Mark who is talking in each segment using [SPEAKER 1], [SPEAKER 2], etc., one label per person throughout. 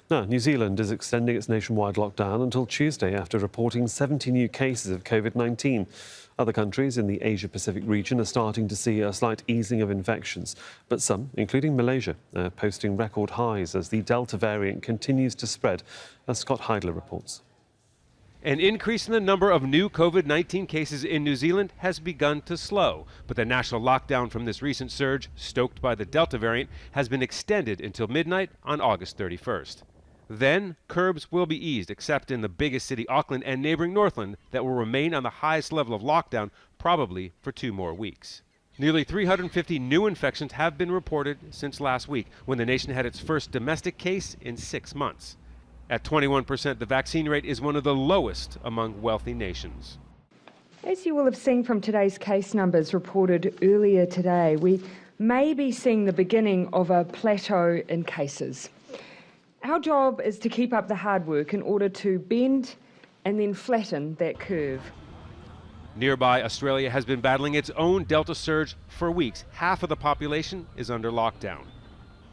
[SPEAKER 1] Now, New Zealand is extending its nationwide lockdown until Tuesday after reporting 70 new cases of COVID-19. Other countries in the Asia-Pacific region are starting to see a slight easing of infections, but some, including Malaysia, are posting record highs as the Delta variant continues to spread, as Scott Heidler reports.
[SPEAKER 2] An increase in the number of new COVID-19 cases in New Zealand has begun to slow, but the national lockdown from this recent surge, stoked by the Delta variant, has been extended until midnight on August 31st. Then, curbs will be eased, except in the biggest city, Auckland, and neighboring Northland, that will remain on the highest level of lockdown, probably for 2 more weeks. Nearly 350 new infections have been reported since last week, when the nation had its first domestic case in 6 months. At 21%, the vaccine rate is one of the lowest among wealthy nations.
[SPEAKER 3] As you will have seen from today's case numbers reported earlier today, we may be seeing the beginning of a plateau in cases. Our job is to keep up the hard work in order to bend and then flatten that curve.
[SPEAKER 2] Nearby, Australia has been battling its own Delta surge for weeks. Half of the population is under lockdown.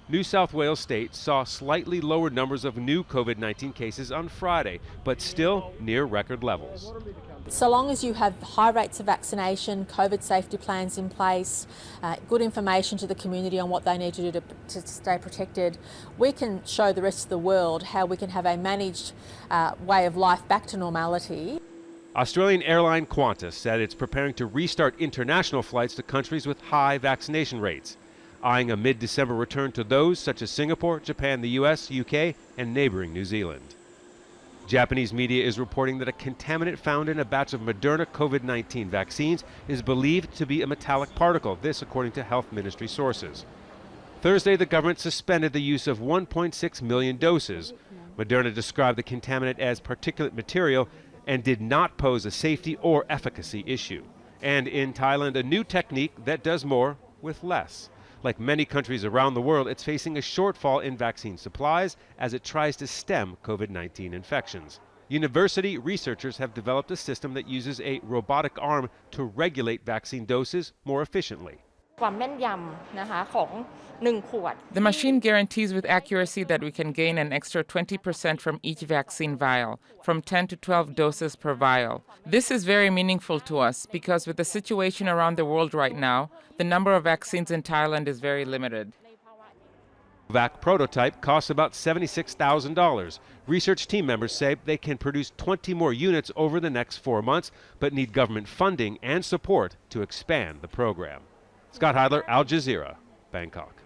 [SPEAKER 2] New South Wales State saw slightly lower numbers of new COVID-19 cases on Friday, but still near record levels.
[SPEAKER 4] So long as you have high rates of vaccination, COVID safety plans in place, good information to the community on what they need to do to stay protected, we can show the rest of the world how we can have a managed way of life back to normality.
[SPEAKER 2] Australian airline Qantas said it's preparing to restart international flights to countries with high vaccination rates, eyeing a mid-December return to those such as Singapore, Japan, the US, UK, and neighboring New Zealand. Japanese media is reporting that a contaminant found in a batch of Moderna COVID-19 vaccines is believed to be a metallic particle, this according to health ministry sources. Thursday, the government suspended the use of 1.6 million doses. Moderna described the contaminant as particulate material and did not pose a safety or efficacy issue. And in Thailand, a new technique that does more with less. Like many countries around the world, it's facing a shortfall in vaccine supplies as it tries to stem COVID-19 infections. University researchers have developed a system that uses a robotic arm to regulate vaccine doses more efficiently.
[SPEAKER 5] The machine guarantees with accuracy that we can gain an extra 20% from each vaccine vial, from 10 to 12 doses per vial. This is very meaningful to us because with the situation around the world right now, the number of vaccines in Thailand is very limited.
[SPEAKER 2] Vac prototype costs about $76,000. Research team members say they can produce 20 more units over the next 4 months, but need government funding and support to expand the program. Scott Heidler, Al Jazeera, Bangkok.